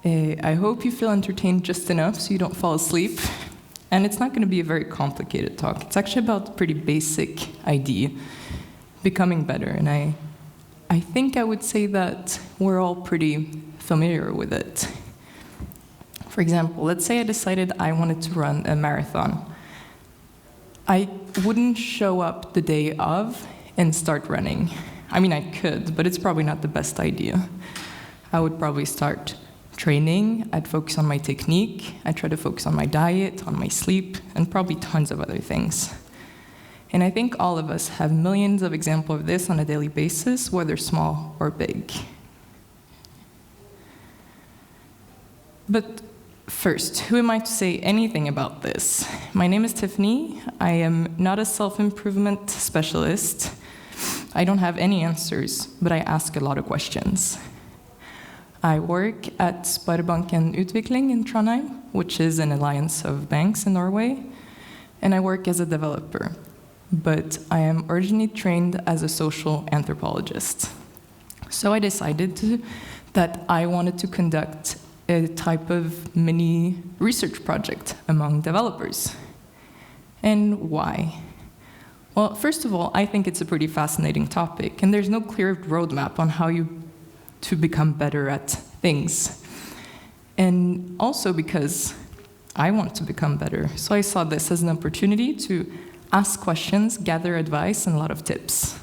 I hope you feel entertained just enough so you don't fall asleep. And it's not going to be a very complicated talk. It's actually about a pretty basic idea, becoming better. And I think I would say that we're all pretty familiar with it. For example, let's say I decided I wanted to run a marathon. I wouldn't show up the day of and start running. I mean, I could, but it's probably not the best idea. I would probably start training, I'd focus on my technique, I'd try to focus on my diet, on my sleep, and probably tons of other things. And I think all of us have millions of examples of this on a daily basis, whether small or big. But first, who am I to say anything about this? My name is Tiffany. I am not a self-improvement specialist. I don't have any answers, but I ask a lot of questions. I work at Sparebanken Utvikling in Trondheim, which is an alliance of banks in Norway, and I work as a developer. But I am originally trained as a social anthropologist. So I decided that I wanted to conduct a type of mini research project among developers. And why? Well, first of all, I think it's a pretty fascinating topic, and there's no clear roadmap on how to become better at things. And also because I want to become better. So I saw this as an opportunity to ask questions, gather advice, and a lot of tips.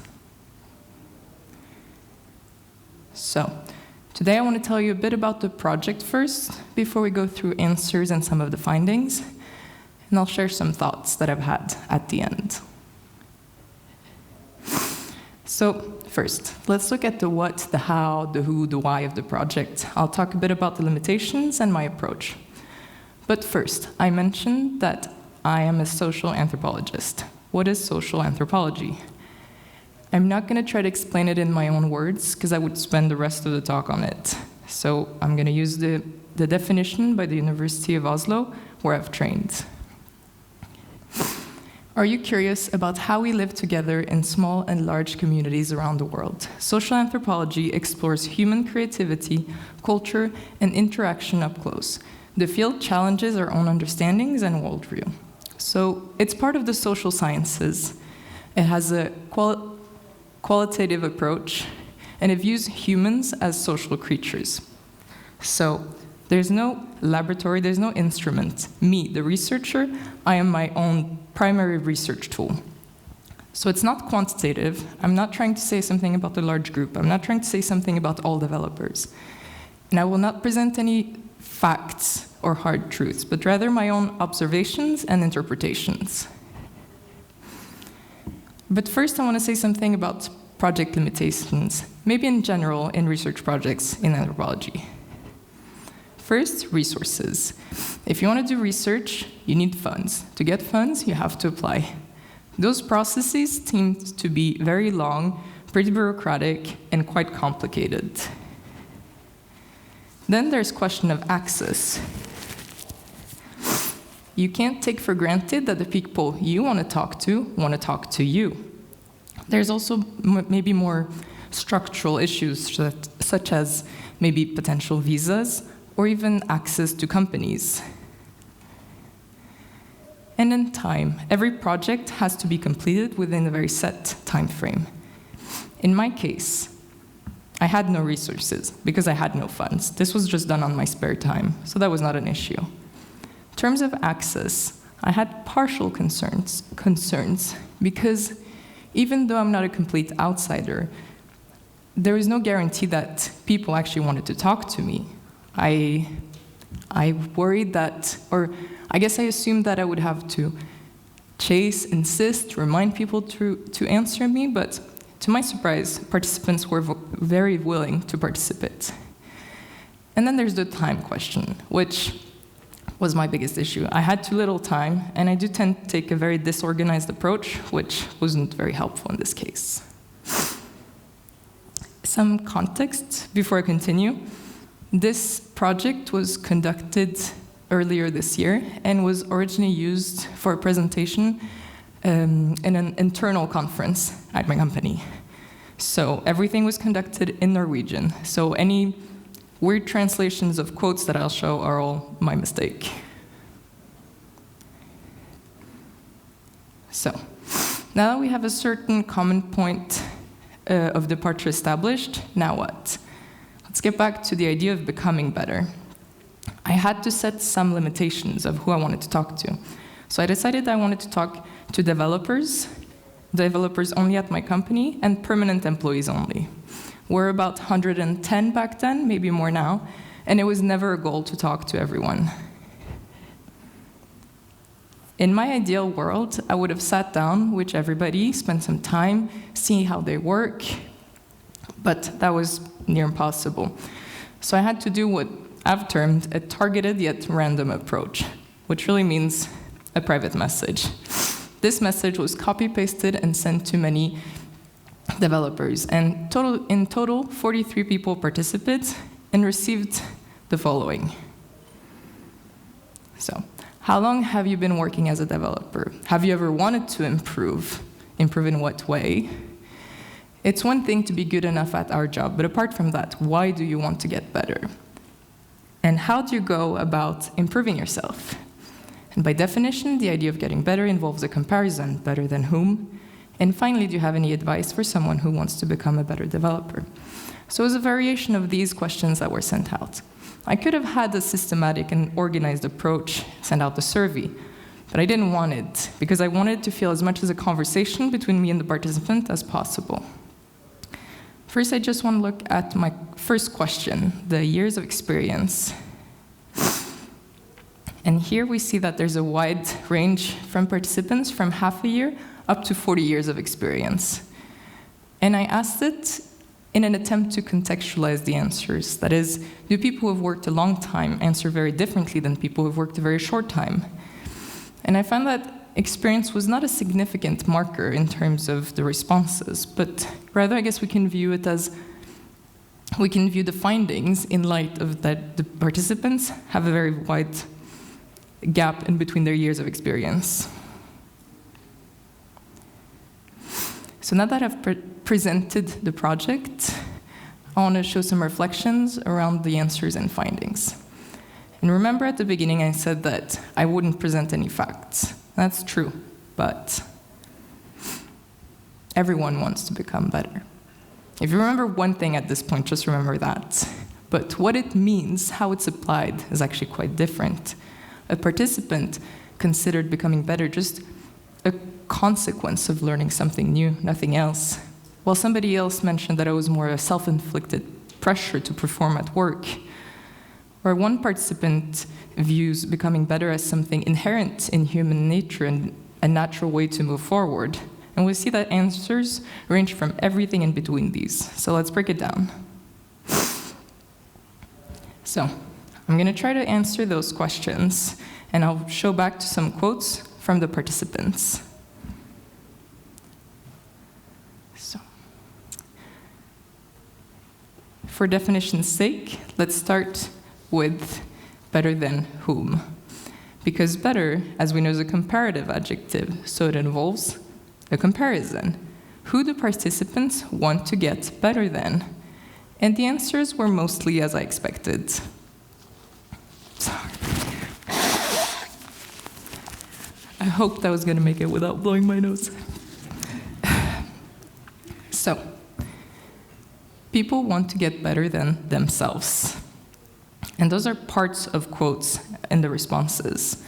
So today I want to tell you a bit about the project first, before we go through answers and some of the findings. And I'll share some thoughts that I've had at the end. So first, let's look at the what, the how, the who, the why of the project. I'll talk a bit about the limitations and my approach. But first, I mentioned that I am a social anthropologist. What is social anthropology? I'm not going to try to explain it in my own words, because I would spend the rest of the talk on it. So I'm going to use the definition by the University of Oslo, where I've trained. Are you curious about how we live together in small and large communities around the world? Social anthropology explores human creativity, culture, and interaction up close. The field challenges our own understandings and worldview. So it's part of the social sciences. It has a qualitative approach, and it views humans as social creatures. So there's no laboratory, there's no instrument. Me, the researcher, I am my own primary research tool. So it's not quantitative. I'm not trying to say something about the large group. I'm not trying to say something about all developers. And I will not present any facts or hard truths, but rather my own observations and interpretations. But first I want to say something about project limitations, maybe in general in research projects in anthropology. First, resources. If you want to do research, you need funds. To get funds, you have to apply. Those processes seem to be very long, pretty bureaucratic, and quite complicated. Then there's question of access. You can't take for granted that the people you want to talk to you. There's also maybe more structural issues, such as maybe potential visas, or even access to companies. And in time, every project has to be completed within a very set time frame. In my case, I had no resources because I had no funds. This was just done on my spare time, so that was not an issue. In terms of access, I had partial concerns because even though I'm not a complete outsider, there is no guarantee that people actually wanted to talk to me. I worried that, or I guess I assumed that I would have to chase, insist, remind people to answer me, but to my surprise, participants were very willing to participate. And then there's the time question, which was my biggest issue. I had too little time, and I do tend to take a very disorganized approach, which wasn't very helpful in this case. Some context before I continue. This project was conducted earlier this year and was originally used for a presentation in an internal conference at my company. So everything was conducted in Norwegian. So any weird translations of quotes that I'll show are all my mistake. So, now that we have a certain common point of departure established, now what? Let's get back to the idea of becoming better. I had to set some limitations of who I wanted to talk to. So I decided I wanted to talk to developers only at my company, and permanent employees only. We're about 110 back then, maybe more now, and it was never a goal to talk to everyone. In my ideal world, I would have sat down with everybody, spent some time, see how they work, but that was near impossible. So I had to do what I've termed a targeted yet random approach, which really means a private message. This message was copy-pasted and sent to many developers, and in total, 43 people participated and received the following. So, how long have you been working as a developer? Have you ever wanted to improve? Improve in what way? It's one thing to be good enough at our job, but apart from that, why do you want to get better? And how do you go about improving yourself? And by definition, the idea of getting better involves a comparison, better than whom? And finally, do you have any advice for someone who wants to become a better developer? So it was a variation of these questions that were sent out. I could have had a systematic and organized approach, send out the survey, but I didn't want it, because I wanted it to feel as much as a conversation between me and the participant as possible. First, I just want to look at my first question, the years of experience. And here we see that there's a wide range from participants, from half a year up to 40 years of experience. And I asked it in an attempt to contextualize the answers. That is, do people who have worked a long time answer very differently than people who have worked a very short time? And I found that experience was not a significant marker in terms of the responses, but rather I guess we can view it as, we can view the findings in light of that the participants have a very wide gap in between their years of experience. So now that I've presented the project, I want to show some reflections around the answers and findings. And remember at the beginning I said that I wouldn't present any facts. That's true, but everyone wants to become better. If you remember one thing at this point, just remember that. But what it means, how it's applied, is actually quite different. A participant considered becoming better just a consequence of learning something new, nothing else. While somebody else mentioned that it was more a self-inflicted pressure to perform at work. Or one participant views becoming better as something inherent in human nature and a natural way to move forward. And we see that answers range from everything in between these. So let's break it down. So I'm going to try to answer those questions, and I'll show back to some quotes from the participants. So, for definition's sake, let's start with better than whom. Because better, as we know, is a comparative adjective, so it involves a comparison. Who do participants want to get better than? And the answers were mostly as I expected. Sorry. I hoped I was going to make it without blowing my nose. So, people want to get better than themselves. And those are parts of quotes in the responses.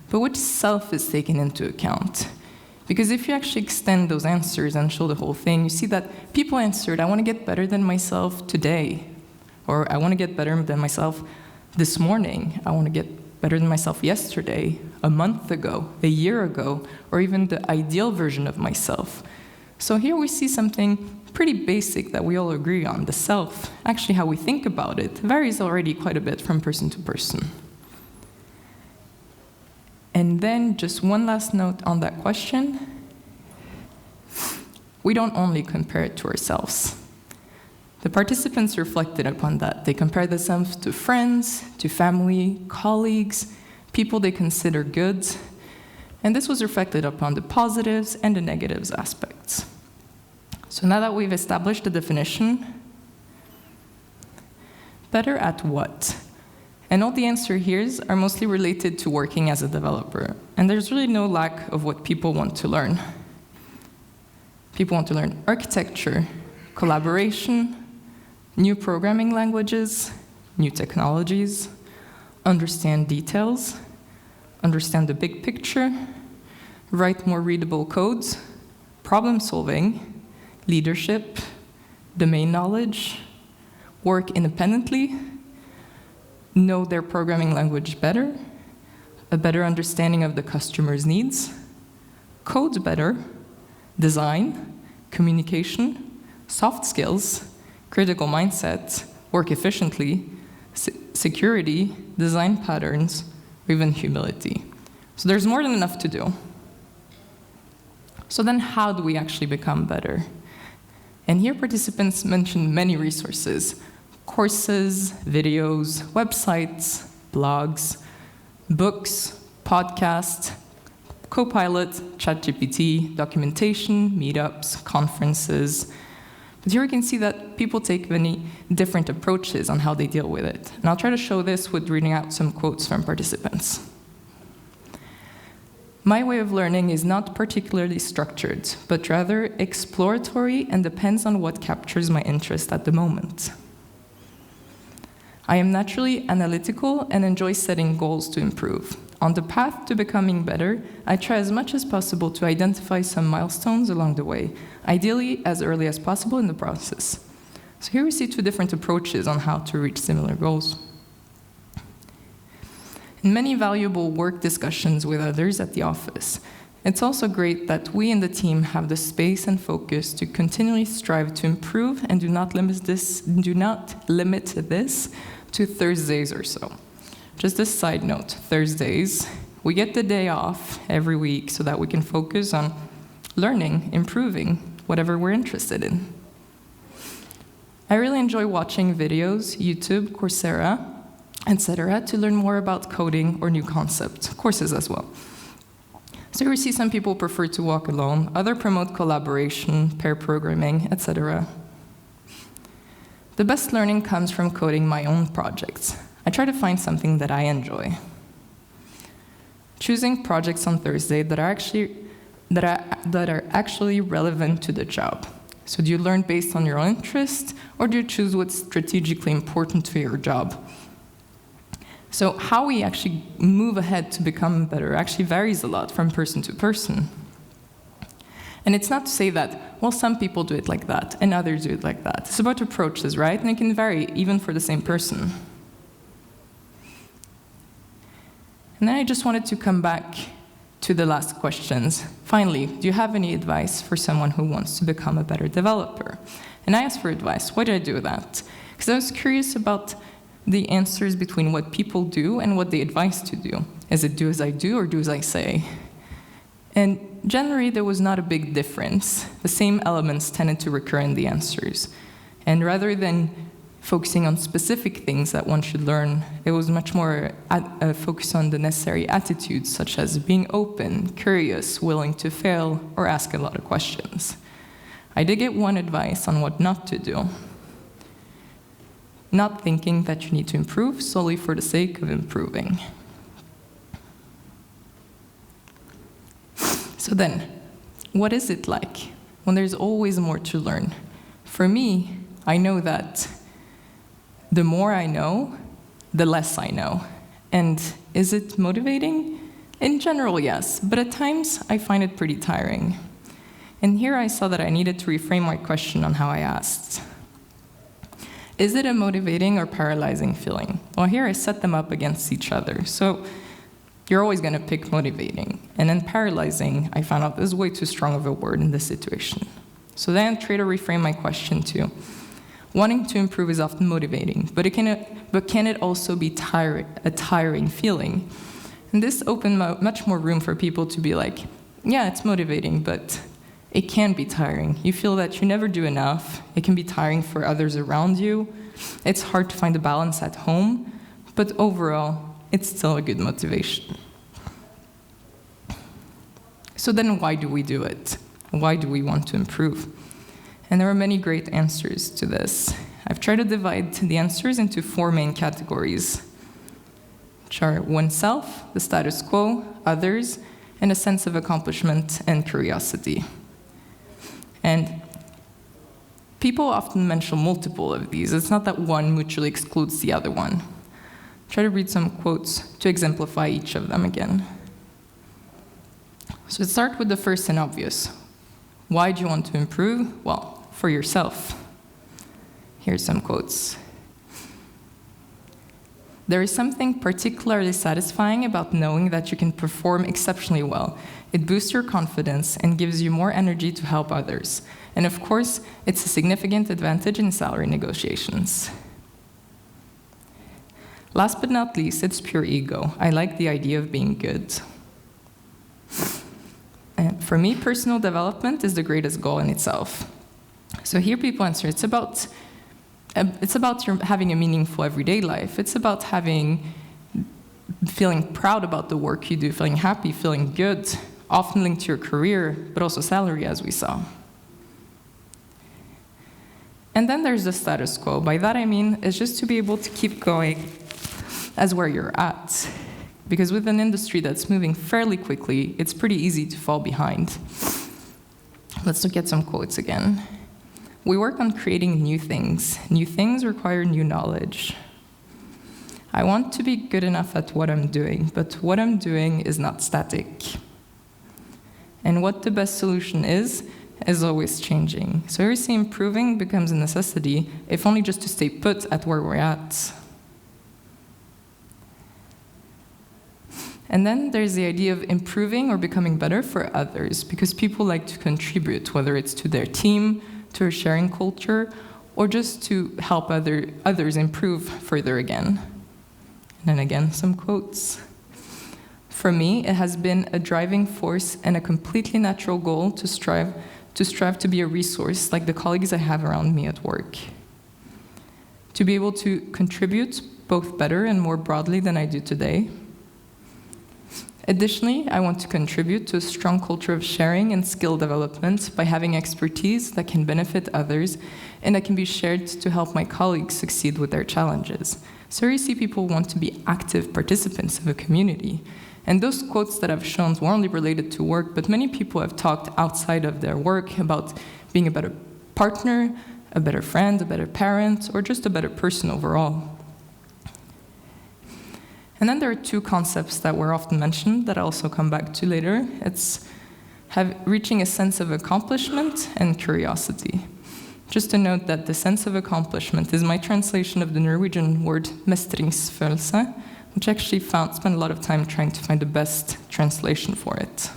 But which self is taken into account? Because if you actually extend those answers and show the whole thing, you see that people answered, I want to get better than myself today. Or I want to get better than myself this morning. I want to get better than myself yesterday, a month ago, a year ago, or even the ideal version of myself. So here we see something pretty basic that we all agree on. The self, actually how we think about it, varies already quite a bit from person to person. And then just one last note on that question. We don't only compare it to ourselves. The participants reflected upon that. They compared themselves to friends, to family, colleagues, people they consider good, and this was reflected upon the positives and the negatives aspects. So now that we've established the definition, Better at what? And all the answer here are mostly related to working as a developer. And there's really no lack of what people want to learn. People want to learn architecture, collaboration, new programming languages, new technologies, understand details, understand the big picture, write more readable codes, problem solving, leadership, domain knowledge, work independently, know their programming language better, a better understanding of the customer's needs, code better, design, communication, soft skills, critical mindset, work efficiently, security, design patterns, or even humility. So there's more than enough to do. So then how do we actually become better? And here participants mentioned many resources: courses, videos, websites, blogs, books, podcasts, Copilot, ChatGPT, documentation, meetups, conferences. But here we can see that people take many different approaches on how they deal with it. And I'll try to show this with reading out some quotes from participants. My way of learning is not particularly structured, but rather exploratory and depends on what captures my interest at the moment. I am naturally analytical and enjoy setting goals to improve. On the path to becoming better, I try as much as possible to identify some milestones along the way, ideally as early as possible in the process. So here we see two different approaches on how to reach similar goals. In many valuable work discussions with others at the office, it's also great that we in the team have the space and focus to continually strive to improve and do not limit this to Thursdays or so. Just a side note, Thursdays, we get the day off every week so that we can focus on learning, improving, whatever we're interested in. I really enjoy watching videos, YouTube, Coursera, etc., to learn more about coding or new concepts, courses as well. So we see some people prefer to walk alone, others promote collaboration, pair programming, etc. The best learning comes from coding my own projects. I try to find something that I enjoy. Choosing projects on Thursday that are actually relevant to the job. So do you learn based on your own interest, or do you choose what's strategically important to your job? So how we actually move ahead to become better actually varies a lot from person to person. And it's not to say that, well, some people do it like that, and others do it like that. It's about approaches, right? And it can vary even for the same person. And then I just wanted to come back to the last questions. Finally, do you have any advice for someone who wants to become a better developer? And I asked for advice. Why did I do that? Because I was curious about the answers between what people do and what they advise to do. Is it do as I do or do as I say? And generally, there was not a big difference. The same elements tended to recur in the answers. And rather than focusing on specific things that one should learn, it was much more focused on the necessary attitudes, such as being open, curious, willing to fail, or ask a lot of questions. I did get one advice on what not to do. Not thinking that you need to improve solely for the sake of improving. So then, what is it like when there's always more to learn? For me, I know that the more I know, the less I know. And is it motivating? In general, yes, but at times I find it pretty tiring. And here I saw that I needed to reframe my question on how I asked. Is it a motivating or paralyzing feeling? Well, here I set them up against each other. So you're always going to pick motivating. And then paralyzing, I found out is way too strong of a word in this situation. So then I tried to reframe my question to, wanting to improve is often motivating, but can it also be a tiring feeling? And this opened much more room for people to be like, yeah, it's motivating, but it can be tiring. You feel that you never do enough. It can be tiring for others around you. It's hard to find a balance at home, but overall, it's still a good motivation. So then why do we do it? Why do we want to improve? And there are many great answers to this. I've tried to divide the answers into 4 main categories, which are oneself, the status quo, others, and a sense of accomplishment and curiosity. And people often mention multiple of these. It's not that one mutually excludes the other one. Try to read some quotes to exemplify each of them again. So let's start with the first and obvious. Why do you want to improve? Well, for yourself. Here's some quotes. There is something particularly satisfying about knowing that you can perform exceptionally well. It boosts your confidence and gives you more energy to help others. And of course, it's a significant advantage in salary negotiations. Last but not least, it's pure ego. I like the idea of being good. And for me, personal development is the greatest goal in itself. So here people answer, it's about having a meaningful everyday life. It's about feeling proud about the work you do, feeling happy, feeling good, often linked to your career, but also salary, as we saw. And then there's the status quo. By that I mean, it's just to be able to keep going as where you're at. Because with an industry that's moving fairly quickly, it's pretty easy to fall behind. Let's look at some quotes again. We work on creating new things. New things require new knowledge. I want to be good enough at what I'm doing, but what I'm doing is not static. And what the best solution is always changing. So here we see improving becomes a necessity, if only just to stay put at where we're at. And then there's the idea of improving or becoming better for others, because people like to contribute, whether it's to their team, to a sharing culture, or just to help others improve further again. And then again, some quotes. For me, it has been a driving force and a completely natural goal to strive to be a resource like the colleagues I have around me at work. To be able to contribute both better and more broadly than I do today. Additionally, I want to contribute to a strong culture of sharing and skill development by having expertise that can benefit others and that can be shared to help my colleagues succeed with their challenges. So you see people want to be active participants of a community. And those quotes that I've shown were only related to work, but many people have talked outside of their work about being a better partner, a better friend, a better parent, or just a better person overall. And then there are 2 concepts that were often mentioned that I'll also come back to later. It's reaching a sense of accomplishment and curiosity. Just to note that the sense of accomplishment is my translation of the Norwegian word mestringsfølelse, which I actually spent a lot of time trying to find the best translation for it.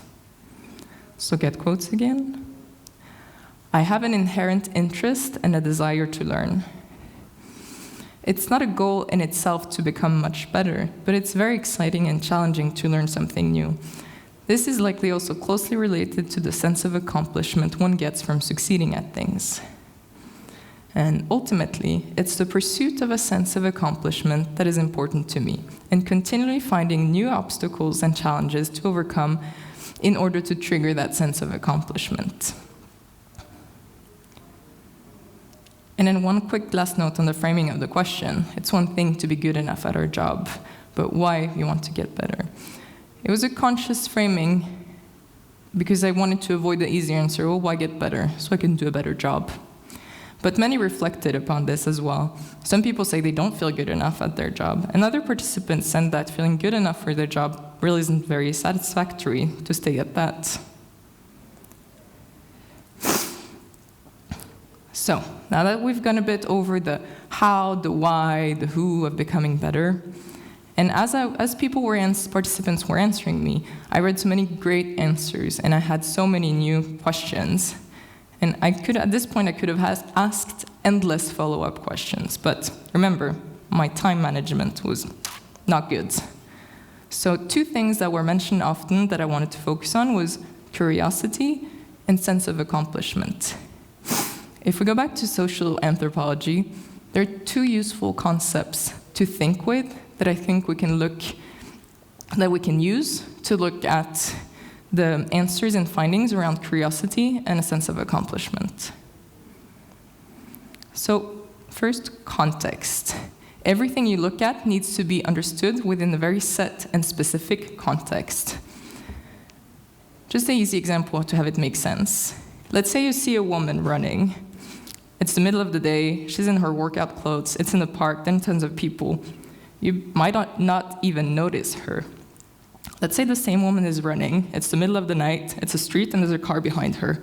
So get quotes again. I have an inherent interest and a desire to learn. It's not a goal in itself to become much better, but it's very exciting and challenging to learn something new. This is likely also closely related to the sense of accomplishment one gets from succeeding at things. And ultimately, it's the pursuit of a sense of accomplishment that is important to me, and continually finding new obstacles and challenges to overcome in order to trigger that sense of accomplishment. And then one quick last note on the framing of the question. It's one thing to be good enough at our job, but why we want to get better. It was a conscious framing because I wanted to avoid the easy answer, well, why get better? So I can do a better job. But many reflected upon this as well. Some people say they don't feel good enough at their job, and other participants said that feeling good enough for their job really isn't very satisfactory to stay at that. So, now that we've gone a bit over the how, the why, the who of becoming better, and as participants were answering me, I read so many great answers, and I had so many new questions. And at this point, I could have asked endless follow-up questions, but remember, my time management was not good. So 2 things that were mentioned often that I wanted to focus on was curiosity and sense of accomplishment. If we go back to social anthropology, there are 2 useful concepts to think with that I think we can use to look at the answers and findings around curiosity and a sense of accomplishment. So First, context. Everything you look at needs to be understood within a very set and specific context. Just an easy example to have it make sense. Let's say you see a woman running. It's the middle of the day, she's in her workout clothes, it's in the park, then tons of people. You might not even notice her. Let's say the same woman is running, it's the middle of the night, it's a street and there's a car behind her.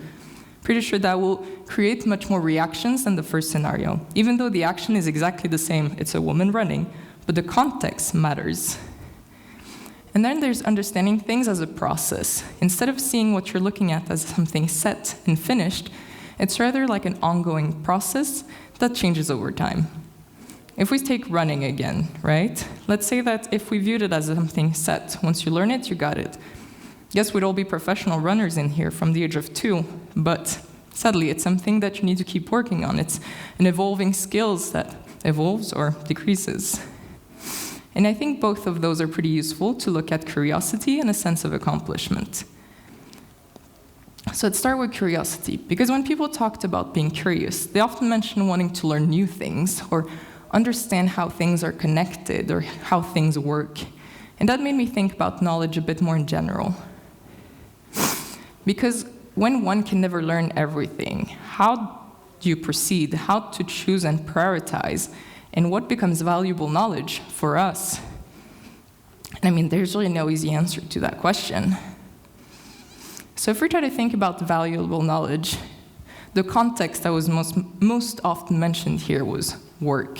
Pretty sure that will create much more reactions than the first scenario, even though the action is exactly the same, it's a woman running, but the context matters. And then there's understanding things as a process. Instead of seeing what you're looking at as something set and finished, it's rather like an ongoing process that changes over time. If we take running again, right? Let's say that if we viewed it as something set, once you learn it, you got it. Yes, we'd all be professional runners in here from the age of 2, but sadly, it's something that you need to keep working on. It's an evolving skills that evolves or decreases. And I think both of those are pretty useful to look at curiosity and a sense of accomplishment. So let's start with curiosity, because when people talked about being curious, they often mention wanting to learn new things or understand how things are connected or how things work. And that made me think about knowledge a bit more in general. Because when one can never learn everything, how do you proceed? How to choose and prioritize? And what becomes valuable knowledge for us? And I mean, there's really no easy answer to that question. So if we try to think about valuable knowledge, the context that was most often mentioned here was work.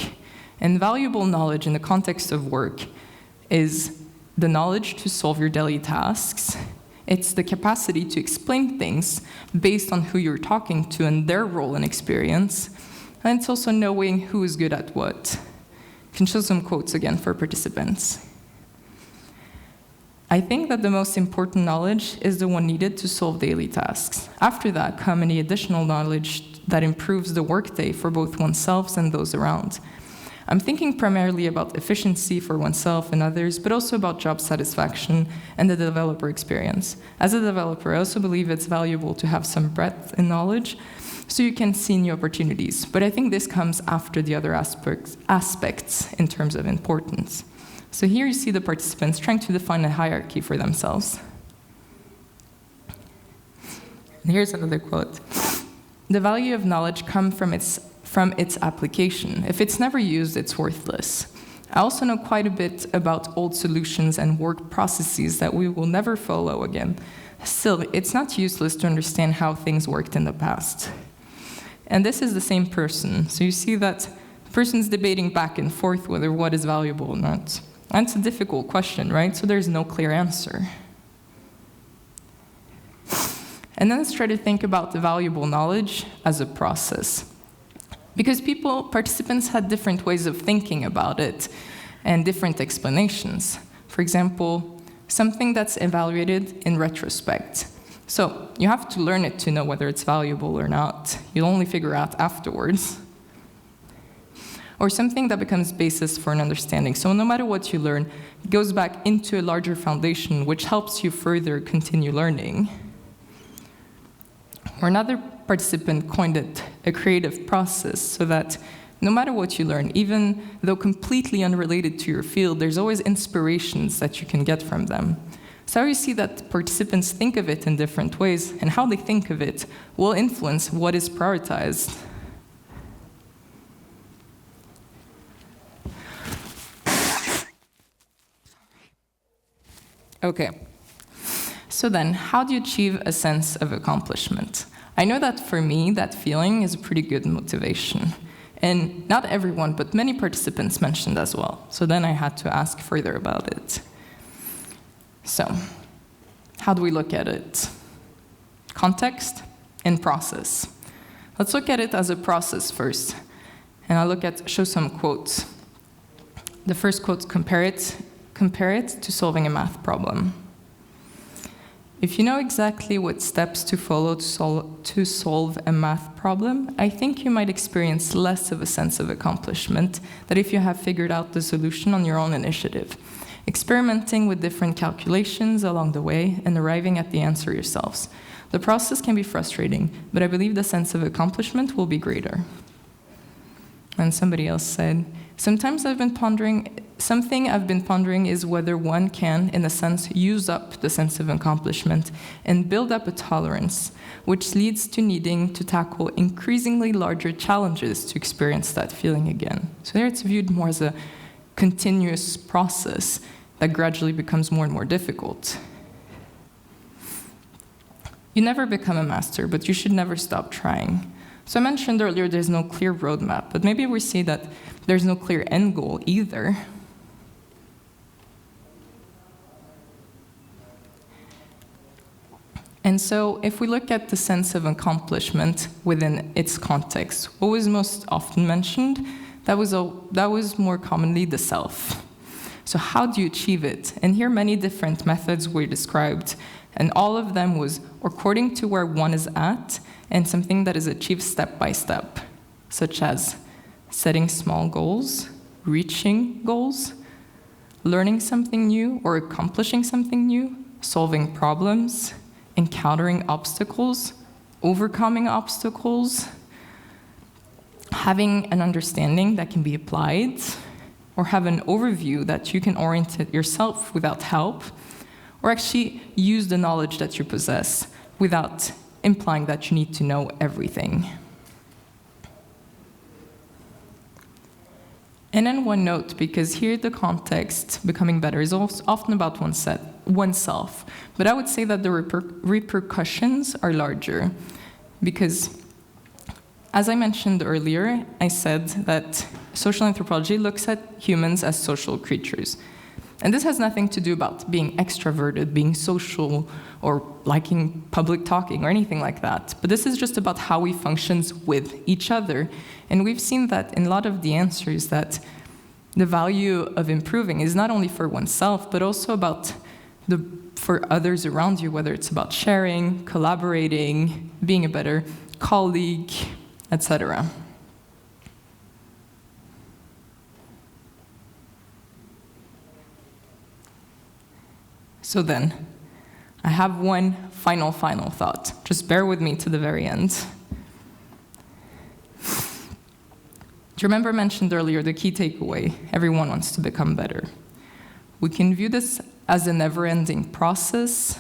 And valuable knowledge in the context of work is the knowledge to solve your daily tasks. It's the capacity to explain things based on who you're talking to and their role and experience. And it's also knowing who is good at what. I can show some quotes again for participants. I think that the most important knowledge is the one needed to solve daily tasks. After that come any additional knowledge that improves the workday for both oneself and those around. I'm thinking primarily about efficiency for oneself and others, but also about job satisfaction and the developer experience. As a developer, I also believe it's valuable to have some breadth in knowledge so you can see new opportunities. But I think this comes after the other aspects in terms of importance. So here you see the participants trying to define a hierarchy for themselves. And here's another quote. The value of knowledge comes from its application. If it's never used, it's worthless. I also know quite a bit about old solutions and work processes that we will never follow again. Still, it's not useless to understand how things worked in the past. And this is the same person. So you see that the person's debating back and forth whether what is valuable or not. And it's a difficult question, right? So there's no clear answer. And then let's try to think about the valuable knowledge as a process. Because participants had different ways of thinking about it and different explanations. For example, something that's evaluated in retrospect. So you have to learn it to know whether it's valuable or not. You'll only figure out afterwards. Or something that becomes basis for an understanding. So no matter what you learn, it goes back into a larger foundation, which helps you further continue learning. Or another participant coined it a creative process, so that no matter what you learn, even though completely unrelated to your field, there's always inspirations that you can get from them. So you see that participants think of it in different ways, and how they think of it will influence what is prioritized. Okay. So then, how do you achieve a sense of accomplishment? I know that for me, that feeling is a pretty good motivation. And not everyone, but many participants mentioned as well. So then I had to ask further about it. So, how do we look at it? Context and process. Let's look at it as a process first. And I'll show some quotes. The first quote, compare it to solving a math problem. If you know exactly what steps to follow to solve a math problem, I think you might experience less of a sense of accomplishment than if you have figured out the solution on your own initiative, experimenting with different calculations along the way and arriving at the answer yourselves. The process can be frustrating, but I believe the sense of accomplishment will be greater. And somebody else said, something I've been pondering is whether one can, in a sense, use up the sense of accomplishment and build up a tolerance, which leads to needing to tackle increasingly larger challenges to experience that feeling again. So there it's viewed more as a continuous process that gradually becomes more and more difficult. You never become a master, but you should never stop trying. So I mentioned earlier there's no clear roadmap, but maybe we see that there's no clear end goal either. And so if we look at the sense of accomplishment within its context, what was most often mentioned, that was more commonly the self. So how do you achieve it? And here many different methods were described, and all of them was according to where one is at, and something that is achieved step by step, such as setting small goals, reaching goals, learning something new or accomplishing something new, solving problems, encountering obstacles, overcoming obstacles, having an understanding that can be applied, or have an overview that you can orient it yourself without help, or actually use the knowledge that you possess without implying that you need to know everything. And then one note, because here the context, becoming better, is often about oneself. But I would say that the repercussions are larger, because as I mentioned earlier, I said that social anthropology looks at humans as social creatures. And this has nothing to do about being extroverted, being social, or liking public talking, or anything like that. But this is just about how we function with each other. And we've seen that in a lot of the answers that the value of improving is not only for oneself, but also for others around you, whether it's about sharing, collaborating, being a better colleague, etc. So then, I have one final thought. Just bear with me to the very end. Do you remember I mentioned earlier the key takeaway? Everyone wants to become better. We can view this as a never-ending process.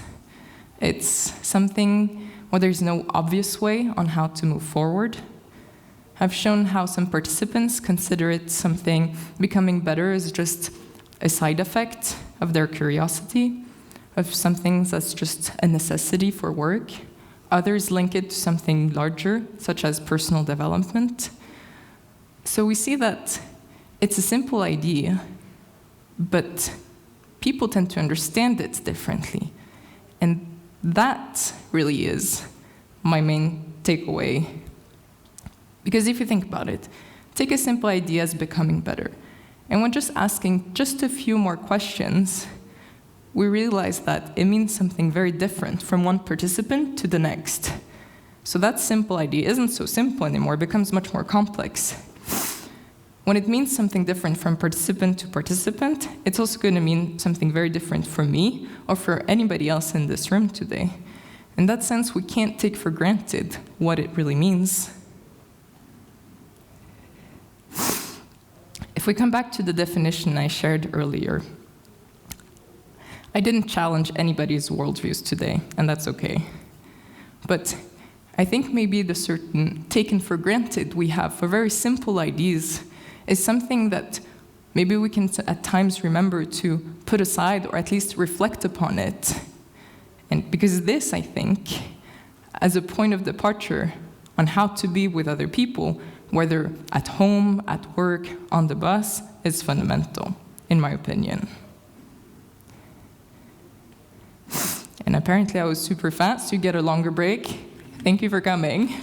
It's something where there's no obvious way on how to move forward. I've shown how some participants consider it something becoming better is just a side effect of their curiosity, of something that's just a necessity for work. Others link it to something larger, such as personal development. So we see that it's a simple idea, but people tend to understand it differently. And that really is my main takeaway. Because if you think about it, take a simple idea as becoming better. And when just asking just a few more questions, we realize that it means something very different from one participant to the next. So that simple idea isn't so simple anymore, it becomes much more complex. When it means something different from participant to participant, it's also going to mean something very different for me or for anybody else in this room today. In that sense, we can't take for granted what it really means. If we come back to the definition I shared earlier, I didn't challenge anybody's worldviews today, and that's okay. But I think maybe the certain taken for granted we have for very simple ideas is something that maybe we can at times remember to put aside or at least reflect upon it. And because this, I think, as a point of departure on how to be with other people, whether at home, at work, on the bus, is fundamental, in my opinion. And apparently I was super fast, you get a longer break. Thank you for coming.